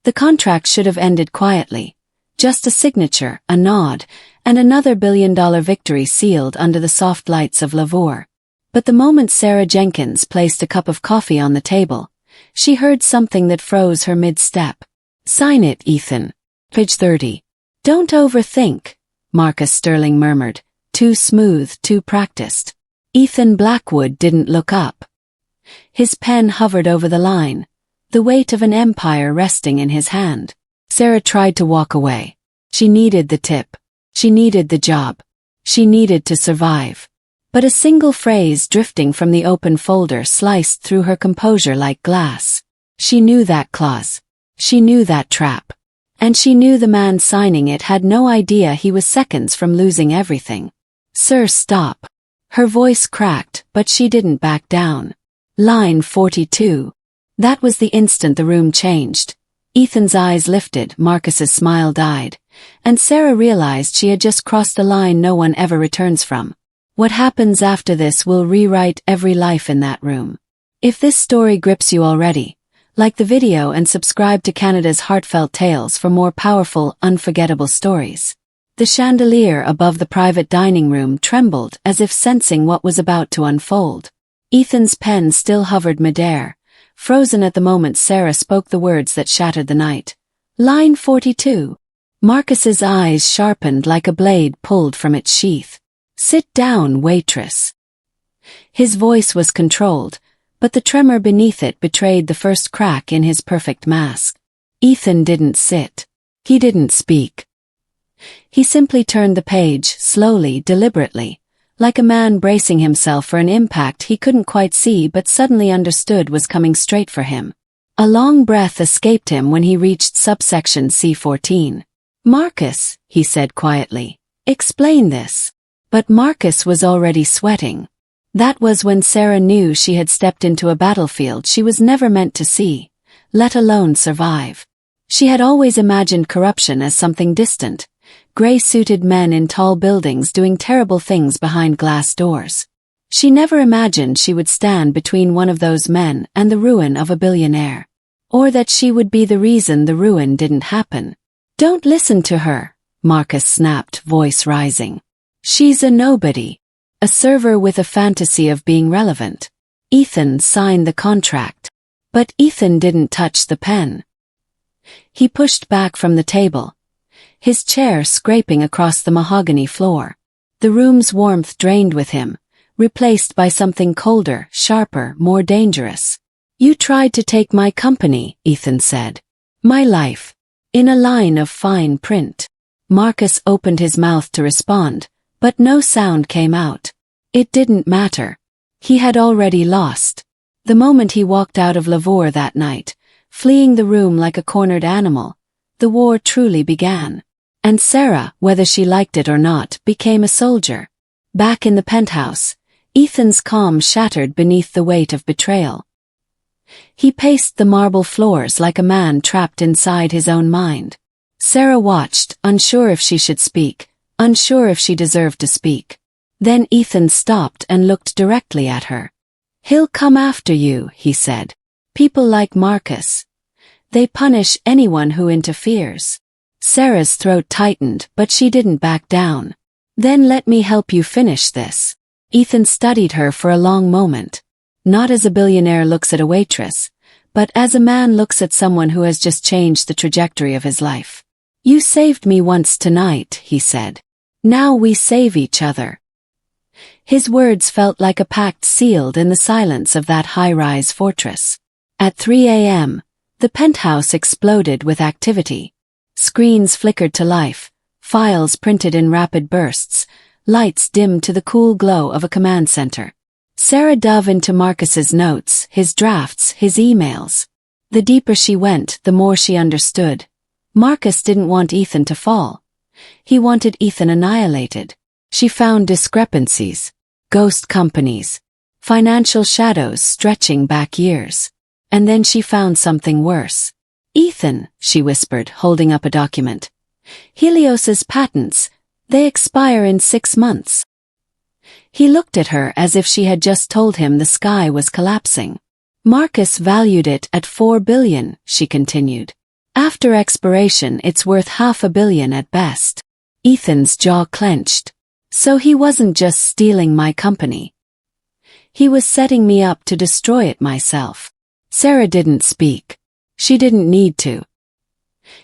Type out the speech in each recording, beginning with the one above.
The contract should have ended quietly. Just a signature, a nod, and another billion-dollar victory sealed under the soft lights of Lavore. But the moment Sarah Jenkins placed a cup of coffee on the table, she heard something that froze her mid-step. "Sign it, Ethan." Page 30. "Don't overthink," Marcus Sterling murmured. "Too smooth, too practiced." Ethan Blackwood didn't look up. His pen hovered over the line, the weight of an empire resting in his hand. Sarah tried to walk away. She needed the tip. She needed the job. She needed to survive. But a single phrase drifting from the open folder sliced through her composure like glass. She knew that clause. She knew that trap. And she knew the man signing it had no idea he was seconds from losing everything. "Sir, stop." Her voice cracked, but she didn't back down. Line 42. That was the instant the room changed. Ethan's eyes lifted, Marcus's smile died, and Sarah realized she had just crossed a line no one ever returns from. What happens after this will rewrite every life in that room. If this story grips you already, like the video and subscribe to Canada's Heartfelt Tales for more powerful, unforgettable stories. The chandelier above the private dining room trembled as if sensing what was about to unfold. Ethan's pen still hovered midair, frozen at the moment Sarah spoke the words that shattered the night. Line 42. Marcus's eyes sharpened like a blade pulled from its sheath. "Sit down, waitress." His voice was controlled, but the tremor beneath it betrayed the first crack in his perfect mask. Ethan didn't sit. He didn't speak. He simply turned the page, slowly, deliberately, like a man bracing himself for an impact he couldn't quite see but suddenly understood was coming straight for him. A long breath escaped him when he reached subsection C14. "Marcus," he said quietly, "explain this." But Marcus was already sweating. That was when Sarah knew she had stepped into a battlefield she was never meant to see, let alone survive. She had always imagined corruption as something distant, gray-suited men in tall buildings doing terrible things behind glass doors. She never imagined she would stand between one of those men and the ruin of a billionaire. Or that she would be the reason the ruin didn't happen. "Don't listen to her," Marcus snapped, voice rising. "She's a nobody. A server with a fantasy of being relevant." Ethan signed the contract. But Ethan didn't touch the pen. He pushed back from the table, his chair scraping across the mahogany floor. The room's warmth drained with him, replaced by something colder, sharper, more dangerous. "You tried to take my company," Ethan said. "My life." In a line of fine print. Marcus opened his mouth to respond, but no sound came out. It didn't matter. He had already lost. The moment he walked out of Lavore that night, fleeing the room like a cornered animal, the war truly began. And Sarah, whether she liked it or not, became a soldier. Back in the penthouse, Ethan's calm shattered beneath the weight of betrayal. He paced the marble floors like a man trapped inside his own mind. Sarah watched, unsure if she should speak, unsure if she deserved to speak. Then Ethan stopped and looked directly at her. "He'll come after you," he said. "People like Marcus. They punish anyone who interferes." Sarah's throat tightened, but she didn't back down. "Then let me help you finish this." Ethan studied her for a long moment. Not as a billionaire looks at a waitress, but as a man looks at someone who has just changed the trajectory of his life. "You saved me once tonight," he said. "Now we save each other." His words felt like a pact sealed in the silence of that high-rise fortress. At 3 a.m., the penthouse exploded with activity. Screens flickered to life, files printed in rapid bursts, lights dimmed to the cool glow of a command center. Sarah dove into Marcus's notes, his drafts, his emails. The deeper she went, the more she understood. Marcus didn't want Ethan to fall. He wanted Ethan annihilated. She found discrepancies, ghost companies, financial shadows stretching back years. And then she found something worse. "Ethan," she whispered, holding up a document. "Helios's patents, they expire in 6 months." He looked at her as if she had just told him the sky was collapsing. "Marcus valued it at $4 billion, she continued. After expiration it's worth $500 million at best. Ethan's jaw clenched. So he wasn't just stealing my company. He was setting me up to destroy it myself. Sarah didn't speak. She didn't need to.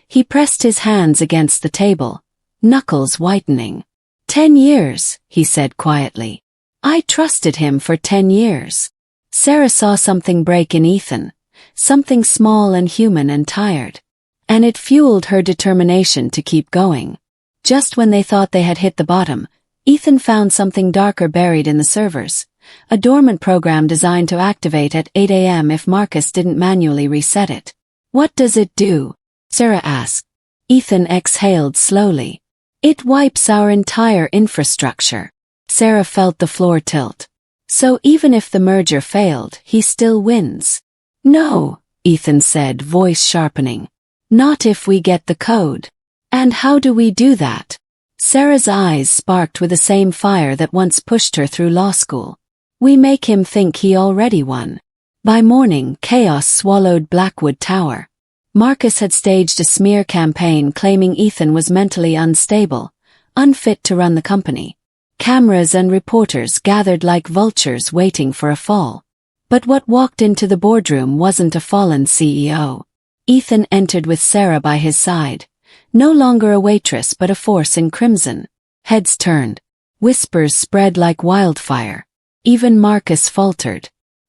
He pressed his hands against the table, knuckles whitening. 10 years, he said quietly. I trusted him for 10 years. Sarah saw something break in Ethan, something small and human and tired. And it fueled her determination to keep going. Just when they thought they had hit the bottom, Ethan found something darker buried in the servers, a dormant program designed to activate at 8 a.m. if Marcus didn't manually reset it. What does it do? Sarah asked. Ethan exhaled slowly. It wipes our entire infrastructure. Sarah felt the floor tilt. So even if the merger failed, he still wins. No, Ethan said, voice sharpening. Not if we get the code. And how do we do that? Sarah's eyes sparked with the same fire that once pushed her through law school. We make him think he already won. By morning, chaos swallowed Blackwood Tower. Marcus had staged a smear campaign claiming Ethan was mentally unstable, unfit to run the company. Cameras and reporters gathered like vultures waiting for a fall. But what walked into the boardroom wasn't a fallen CEO. Ethan entered with Sarah by his side, no longer a waitress but a force in crimson. Heads turned. Whispers spread like wildfire. Even Marcus faltered.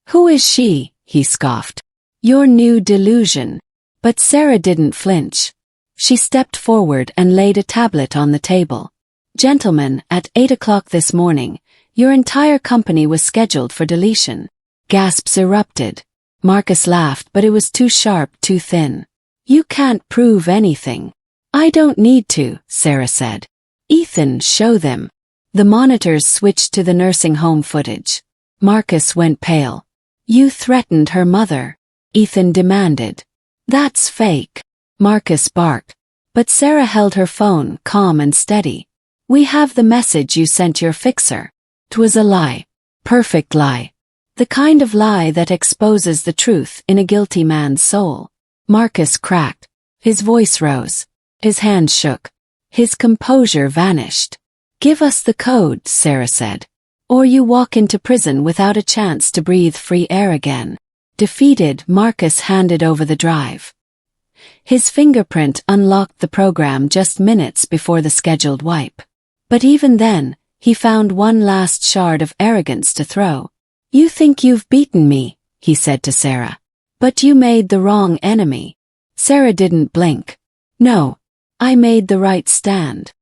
Who is she? He scoffed. Your new delusion. But Sarah didn't flinch. She stepped forward and laid a tablet on the table. Gentlemen, at 8 o'clock this morning, your entire company was scheduled for deletion. Gasps erupted. Marcus laughed, but it was too sharp, too thin. You can't prove anything. I don't need to, Sarah said. Ethan, show them. The monitors switched to the nursing home footage. Marcus went pale. You threatened her mother. Ethan demanded. That's fake. Marcus barked. But Sarah held her phone, calm and steady. We have the message you sent your fixer. 'Twas a lie. Perfect lie. The kind of lie that exposes the truth in a guilty man's soul. Marcus cracked. His voice rose. His hands shook. His composure vanished. Give us the code, Sarah said. Or you walk into prison without a chance to breathe free air again. Defeated, Marcus handed over the drive. His fingerprint unlocked the program just minutes before the scheduled wipe. But even then, he found one last shard of arrogance to throw. You think you've beaten me, he said to Sarah. But you made the wrong enemy. Sarah didn't blink. No, I made the right stand.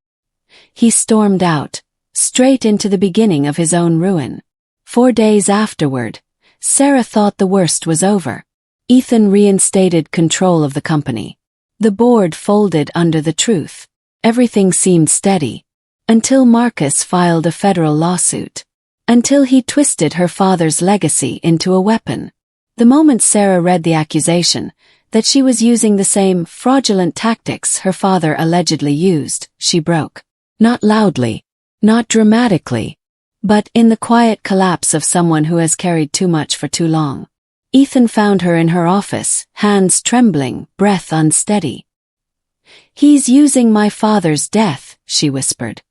He stormed out, straight into the beginning of his own ruin. 4 days afterward, Sarah thought the worst was over. Ethan reinstated control of the company. The board folded under the truth. Everything seemed steady. Until Marcus filed a federal lawsuit. Until he twisted her father's legacy into a weapon. The moment Sarah read the accusation, that she was using the same fraudulent tactics her father allegedly used, she broke. Not loudly. Not dramatically. But in the quiet collapse of someone who has carried too much for too long. Ethan found her in her office, hands trembling, breath unsteady. He's using my father's death, she whispered.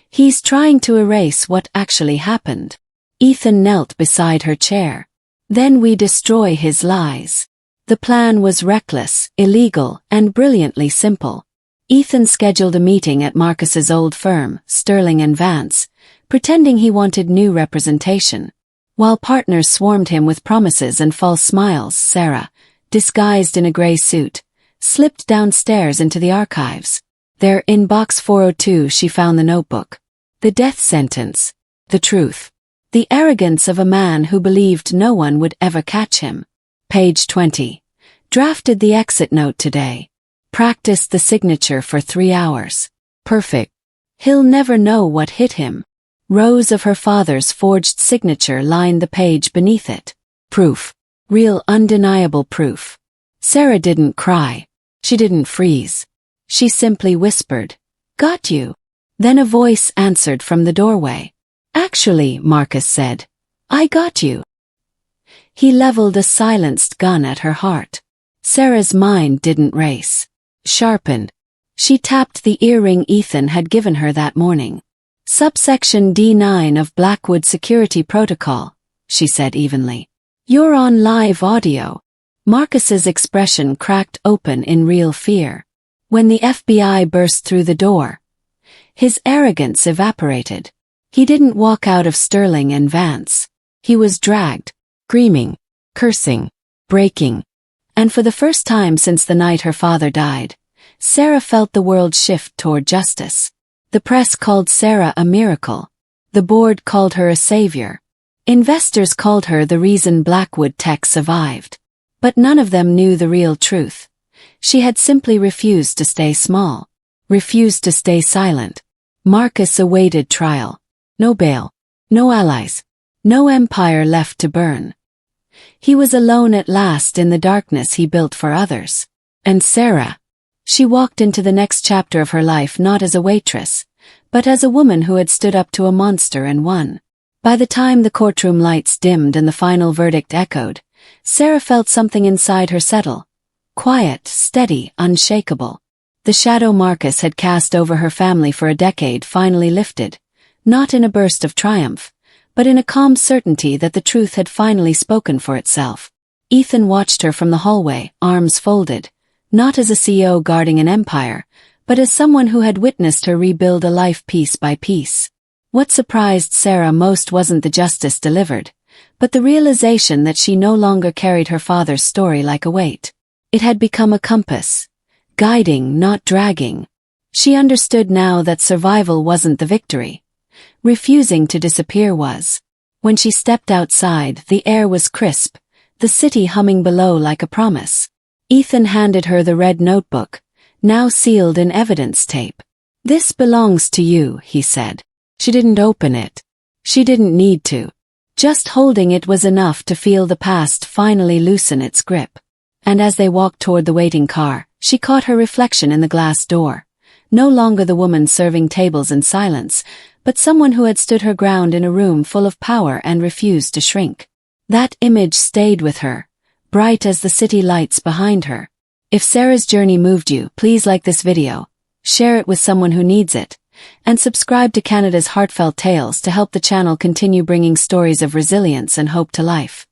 He's trying to erase what actually happened. Ethan knelt beside her chair. Then we destroy his lies. The plan was reckless, illegal, and brilliantly simple. Ethan scheduled a meeting at Marcus's old firm, Sterling and Vance, pretending he wanted new representation. While partners swarmed him with promises and false smiles, Sarah, disguised in a gray suit, slipped downstairs into the archives. There in box 402 she found the notebook. The death sentence. The truth. The arrogance of a man who believed no one would ever catch him. Page 20. Drafted the exit note today. Practiced the signature for 3 hours. Perfect. He'll never know what hit him. Rows of her father's forged signature lined the page beneath it. Proof. Real undeniable proof. Sarah didn't cry. She didn't freeze. She simply whispered, "Got you." Then a voice answered from the doorway. "Actually," Marcus said, "I got you." He leveled a silenced gun at her heart. Sarah's mind didn't race. Sharpened. She tapped the earring Ethan had given her that morning. Subsection D9 of Blackwood Security Protocol, she said evenly. You're on live audio. Marcus's expression cracked open in real fear. When the FBI burst through the door, his arrogance evaporated. He didn't walk out of Sterling and Vance. He was dragged, screaming, cursing, breaking. And for the first time since the night her father died, Sarah felt the world shift toward justice. The press called Sarah a miracle. The board called her a savior. Investors called her the reason Blackwood Tech survived. But none of them knew the real truth. She had simply refused to stay small. Refused to stay silent. Marcus awaited trial. No bail. No allies. No empire left to burn. He was alone at last in the darkness he built for others. And Sarah. She walked into the next chapter of her life not as a waitress, but as a woman who had stood up to a monster and won. By the time the courtroom lights dimmed and the final verdict echoed, Sarah felt something inside her settle. Quiet, steady, unshakable. The shadow Marcus had cast over her family for a decade finally lifted, not in a burst of triumph, but in a calm certainty that the truth had finally spoken for itself. Ethan watched her from the hallway, arms folded, not as a CEO guarding an empire, but as someone who had witnessed her rebuild a life piece by piece. What surprised Sarah most wasn't the justice delivered, but the realization that she no longer carried her father's story like a weight. It had become a compass, guiding, not dragging. She understood now that survival wasn't the victory. Refusing to disappear was. When she stepped outside, the air was crisp, the city humming below like a promise. Ethan handed her the red notebook, now sealed in evidence tape. This belongs to you, he said. She didn't open it. She didn't need to. Just holding it was enough to feel the past finally loosen its grip. And as they walked toward the waiting car, she caught her reflection in the glass door. No longer the woman serving tables in silence, but someone who had stood her ground in a room full of power and refused to shrink. That image stayed with her, bright as the city lights behind her. If Sarah's journey moved you, please like this video, share it with someone who needs it, and subscribe to Canada's Heartfelt Tales to help the channel continue bringing stories of resilience and hope to life.